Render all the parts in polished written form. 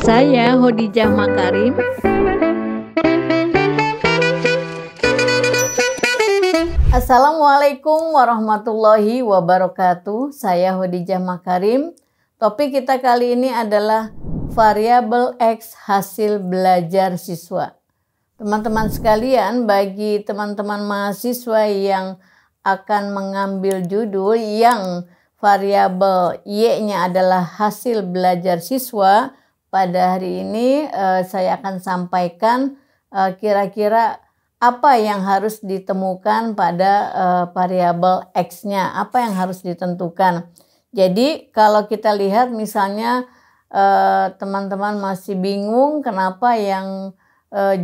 Saya Hodijah Makarim. Assalamualaikum warahmatullahi wabarakatuh. Saya Hodijah Makarim. Topik kita kali ini adalah variabel X hasil belajar siswa. Teman-teman sekalian, bagi teman-teman mahasiswa yang akan mengambil judul yang variabel Y-nya adalah hasil belajar siswa, pada hari ini saya akan sampaikan kira-kira apa yang harus ditemukan pada variabel X-nya, apa yang harus ditentukan. Jadi kalau kita lihat misalnya teman-teman masih bingung kenapa yang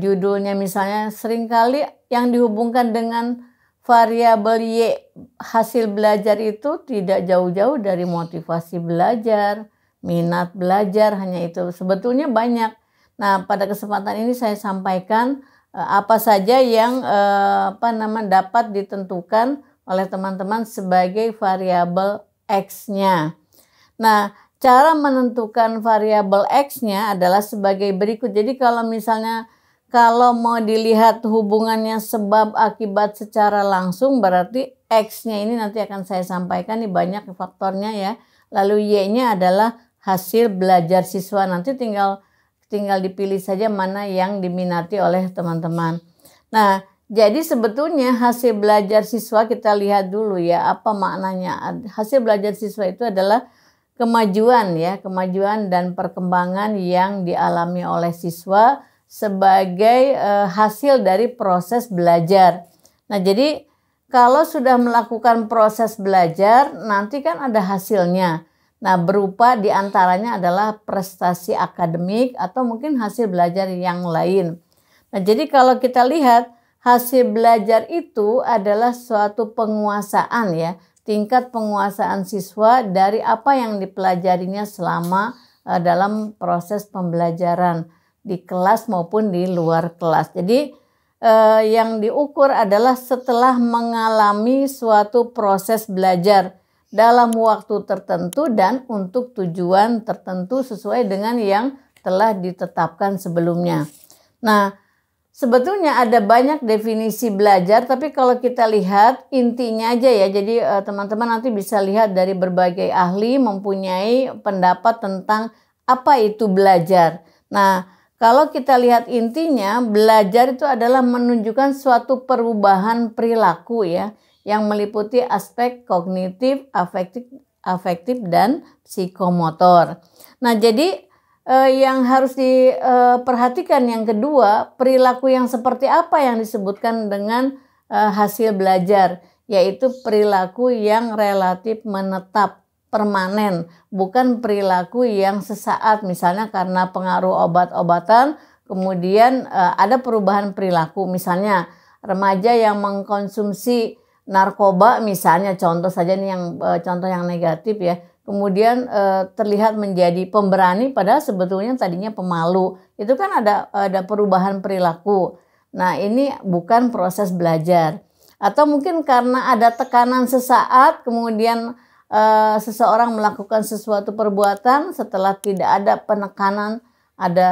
judulnya misalnya seringkali yang dihubungkan dengan variabel Y hasil belajar itu tidak jauh-jauh dari motivasi belajar, minat belajar, hanya itu. Sebetulnya banyak. Nah, pada kesempatan ini saya sampaikan apa saja yang dapat ditentukan oleh teman-teman sebagai variabel X-nya. Nah, cara menentukan variabel X-nya adalah sebagai berikut. Jadi kalau mau dilihat hubungannya sebab akibat secara langsung, berarti X-nya ini nanti akan saya sampaikan, ini banyak faktornya ya. Lalu Y-nya adalah hasil belajar siswa, nanti tinggal dipilih saja mana yang diminati oleh teman-teman. Nah, jadi sebetulnya hasil belajar siswa kita lihat dulu ya, apa maknanya. Hasil belajar siswa itu adalah kemajuan dan perkembangan yang dialami oleh siswa sebagai hasil dari proses belajar. Nah, jadi kalau sudah melakukan proses belajar, nanti kan ada hasilnya. Nah, berupa diantaranya adalah prestasi akademik atau mungkin hasil belajar yang lain. Nah, jadi kalau kita lihat hasil belajar itu adalah suatu penguasaan ya, tingkat penguasaan siswa dari apa yang dipelajarinya selama dalam proses pembelajaran di kelas maupun di luar kelas. Jadi yang diukur adalah setelah mengalami suatu proses belajar dalam waktu tertentu dan untuk tujuan tertentu sesuai dengan yang telah ditetapkan sebelumnya. Nah, sebetulnya ada banyak definisi belajar, tapi kalau kita lihat intinya aja ya. Jadi teman-teman nanti bisa lihat dari berbagai ahli mempunyai pendapat tentang apa itu belajar. Nah, kalau kita lihat intinya, belajar itu adalah menunjukkan suatu perubahan perilaku ya, yang meliputi aspek kognitif, afektif dan psikomotor. Nah, jadi yang harus diperhatikan yang kedua, perilaku yang seperti apa yang disebutkan dengan hasil belajar, yaitu perilaku yang relatif menetap, permanen, bukan perilaku yang sesaat, misalnya karena pengaruh obat-obatan, kemudian ada perubahan perilaku, misalnya remaja yang mengkonsumsi narkoba misalnya, contoh saja nih contoh yang negatif ya, kemudian terlihat menjadi pemberani padahal sebetulnya tadinya pemalu, itu kan ada perubahan perilaku. Nah, ini bukan proses belajar. Atau mungkin karena ada tekanan sesaat, kemudian seseorang melakukan sesuatu perbuatan setelah tidak ada penekanan, ada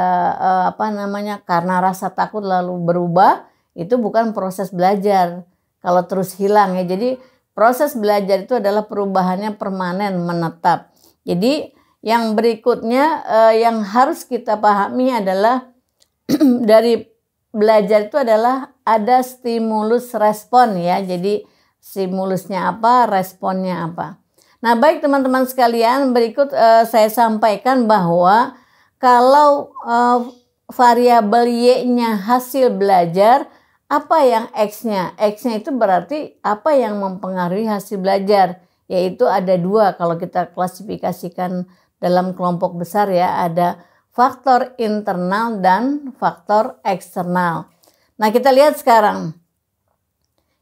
karena rasa takut lalu berubah, itu bukan proses belajar. Kalau terus hilang ya, jadi proses belajar itu adalah perubahannya permanen, menetap. Jadi yang berikutnya yang harus kita pahami adalah dari belajar itu adalah ada stimulus respon ya. Jadi stimulusnya apa, responnya apa. Nah, baik teman-teman sekalian, berikut saya sampaikan bahwa kalau variabel Y-nya hasil belajar, apa yang X-nya? X-nya itu berarti apa yang mempengaruhi hasil belajar, yaitu ada dua kalau kita klasifikasikan dalam kelompok besar ya, ada faktor internal dan faktor eksternal. Nah, kita lihat sekarang.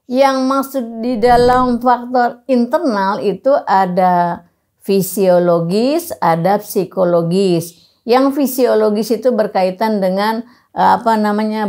Yang maksud di dalam faktor internal itu ada fisiologis, ada psikologis. Yang fisiologis itu berkaitan dengan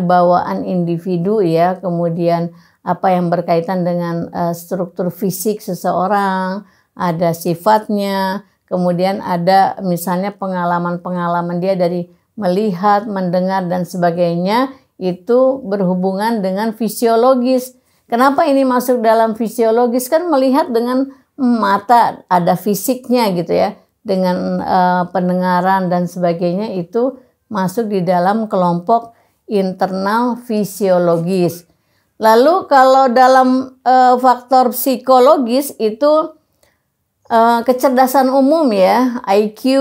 bawaan individu ya, kemudian apa yang berkaitan dengan struktur fisik seseorang, ada sifatnya, kemudian ada misalnya pengalaman-pengalaman dia dari melihat, mendengar dan sebagainya, itu berhubungan dengan fisiologis. Kenapa ini masuk dalam fisiologis? Kan melihat dengan mata, ada fisiknya gitu ya, dengan pendengaran dan sebagainya, itu masuk di dalam kelompok internal fisiologis. Lalu kalau dalam faktor psikologis itu kecerdasan umum ya, IQ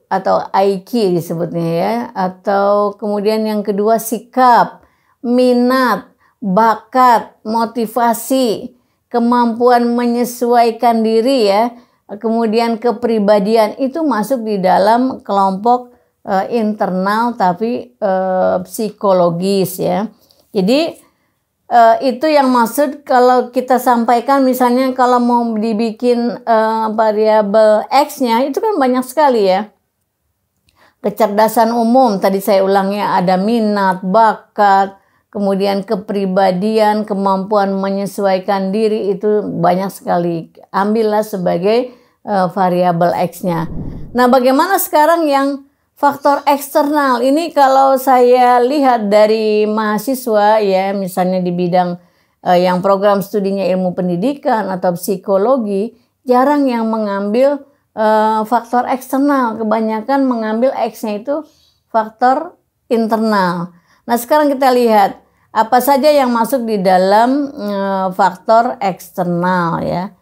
atau IQ disebutnya ya, atau kemudian yang kedua sikap, minat, bakat, motivasi, kemampuan menyesuaikan diri ya, kemudian kepribadian, itu masuk di dalam kelompok internal tapi psikologis ya. Jadi itu yang maksud kalau kita sampaikan, misalnya kalau mau dibikin variabel X-nya itu kan banyak sekali ya. Kecerdasan umum tadi saya ulangnya ada minat, bakat, kemudian kepribadian, kemampuan menyesuaikan diri, itu banyak sekali. Ambillah sebagai variabel X-nya. Nah, bagaimana sekarang yang faktor eksternal? Ini kalau saya lihat dari mahasiswa ya, misalnya di bidang yang program studinya ilmu pendidikan atau psikologi, jarang yang mengambil faktor eksternal. Kebanyakan mengambil X-nya itu faktor internal. Nah, sekarang kita lihat apa saja yang masuk di dalam faktor eksternal ya.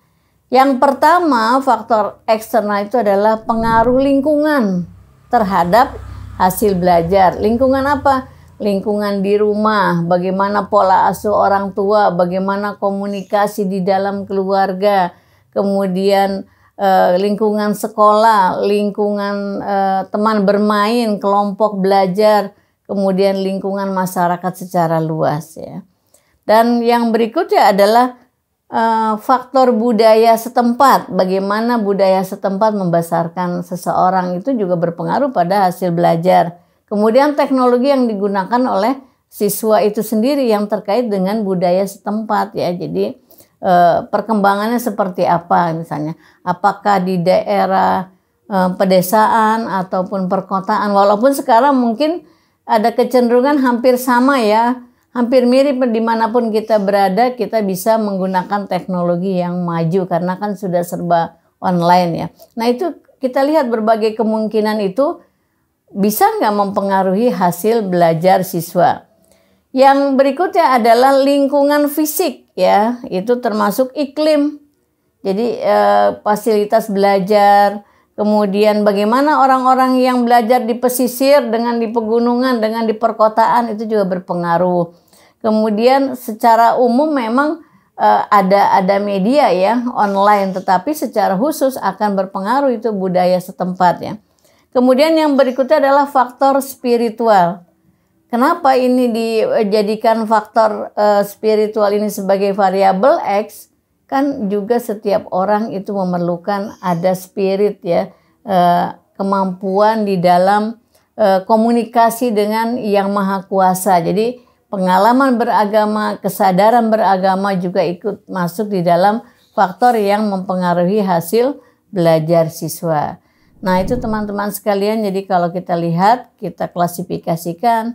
Yang pertama, faktor eksternal itu adalah pengaruh lingkungan terhadap hasil belajar. Lingkungan apa? Lingkungan di rumah, bagaimana pola asuh orang tua, bagaimana komunikasi di dalam keluarga, kemudian lingkungan sekolah, lingkungan teman bermain, kelompok belajar, kemudian lingkungan masyarakat secara luas ya. Dan yang berikutnya adalah faktor budaya setempat. Bagaimana budaya setempat membesarkan seseorang itu juga berpengaruh pada hasil belajar. Kemudian teknologi yang digunakan oleh siswa itu sendiri yang terkait dengan budaya setempat ya. Jadi perkembangannya seperti apa misalnya. Apakah di daerah pedesaan ataupun perkotaan. Walaupun sekarang mungkin ada kecenderungan hampir sama ya. Hampir mirip dimanapun kita berada, kita bisa menggunakan teknologi yang maju karena kan sudah serba online ya. Nah, itu kita lihat berbagai kemungkinan itu bisa nggak mempengaruhi hasil belajar siswa. Yang berikutnya adalah lingkungan fisik ya, itu termasuk iklim. Jadi fasilitas belajar, kemudian bagaimana orang-orang yang belajar di pesisir dengan di pegunungan, dengan di perkotaan, itu juga berpengaruh. Kemudian secara umum memang ada media ya online, tetapi secara khusus akan berpengaruh itu budaya setempat ya. Kemudian yang berikutnya adalah faktor spiritual. Kenapa ini dijadikan faktor spiritual ini sebagai variabel X? Kan juga setiap orang itu memerlukan ada spirit ya, kemampuan di dalam komunikasi dengan Yang Maha Kuasa. Jadi pengalaman beragama, kesadaran beragama juga ikut masuk di dalam faktor yang mempengaruhi hasil belajar siswa. Nah, itu teman-teman sekalian, jadi kalau kita lihat, kita klasifikasikan.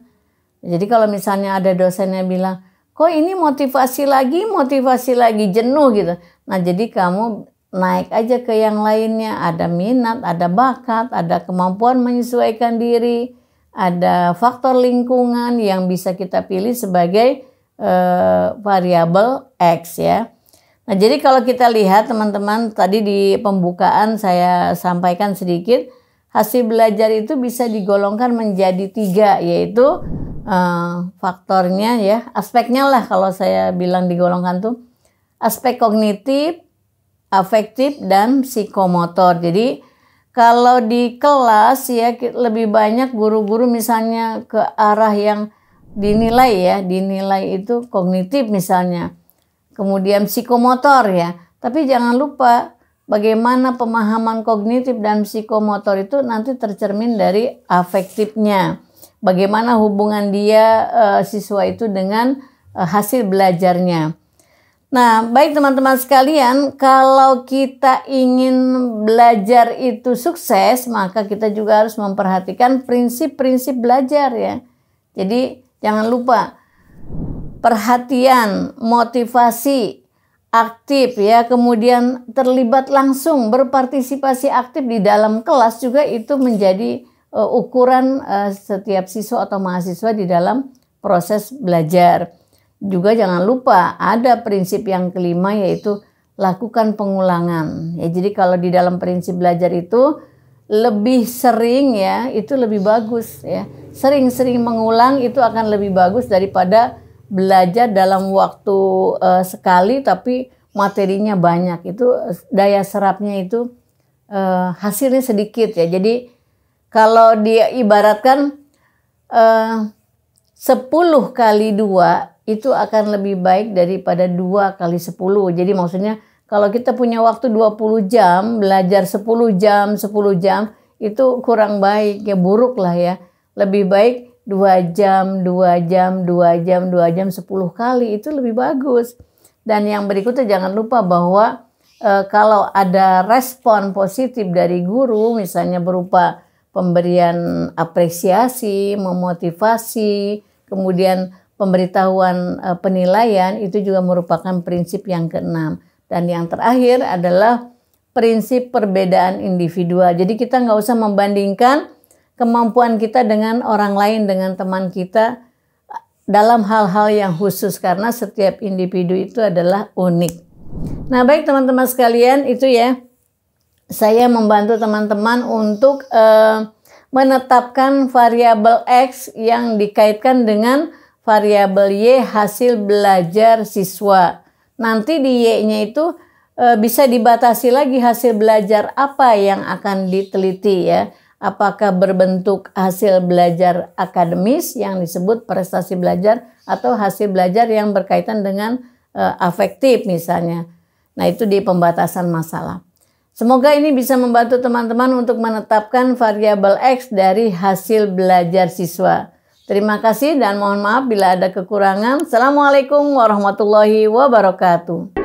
Jadi kalau misalnya ada dosennya bilang, kok ini motivasi lagi, jenuh gitu. Nah, jadi kamu naik aja ke yang lainnya, ada minat, ada bakat, ada kemampuan menyesuaikan diri, ada faktor lingkungan yang bisa kita pilih sebagai variabel X ya. Nah, jadi kalau kita lihat teman-teman, tadi di pembukaan saya sampaikan sedikit, hasil belajar itu bisa digolongkan menjadi 3, yaitu faktornya ya, aspeknya lah kalau saya bilang digolongkan tuh, aspek kognitif, afektif, dan psikomotor. Jadi kalau di kelas ya lebih banyak guru-guru misalnya ke arah yang dinilai itu kognitif misalnya. Kemudian psikomotor ya. Tapi jangan lupa bagaimana pemahaman kognitif dan psikomotor itu nanti tercermin dari afektifnya. Bagaimana hubungan dia siswa itu dengan hasil belajarnya. Nah, baik teman-teman sekalian, kalau kita ingin belajar itu sukses, maka kita juga harus memperhatikan prinsip-prinsip belajar ya. Jadi jangan lupa perhatian, motivasi, aktif ya, kemudian terlibat langsung, berpartisipasi aktif di dalam kelas juga itu menjadi ukuran setiap siswa atau mahasiswa di dalam proses belajar. Juga jangan lupa ada prinsip yang kelima, yaitu lakukan pengulangan. Ya, jadi kalau di dalam prinsip belajar itu lebih sering ya, itu lebih bagus ya. Sering-sering mengulang itu akan lebih bagus daripada belajar dalam waktu sekali tapi materinya banyak. Itu daya serapnya itu hasilnya sedikit ya. Jadi kalau diibaratkan 10 kali 2 itu akan lebih baik daripada 2 kali 10. Jadi maksudnya kalau kita punya waktu 20 jam, belajar 10 jam itu kurang baik ya, buruk lah ya. Lebih baik 2 jam 10 kali itu lebih bagus. Dan yang berikutnya jangan lupa bahwa kalau ada respon positif dari guru, misalnya berupa pemberian apresiasi, memotivasi, kemudian pemberitahuan penilaian, itu juga merupakan prinsip yang keenam. Dan yang terakhir adalah prinsip perbedaan individual. Jadi kita nggak usah membandingkan kemampuan kita dengan orang lain, dengan teman kita dalam hal-hal yang khusus, karena setiap individu itu adalah unik. Nah, baik teman-teman sekalian, itu ya saya membantu teman-teman untuk menetapkan variabel X yang dikaitkan dengan variabel Y hasil belajar siswa. Nanti di Y-nya itu bisa dibatasi lagi hasil belajar apa yang akan diteliti ya. Apakah berbentuk hasil belajar akademis yang disebut prestasi belajar, atau hasil belajar yang berkaitan dengan afektif misalnya. Nah, itu di pembatasan masalah. Semoga ini bisa membantu teman-teman untuk menetapkan variabel X dari hasil belajar siswa. Terima kasih dan mohon maaf bila ada kekurangan. Assalamualaikum warahmatullahi wabarakatuh.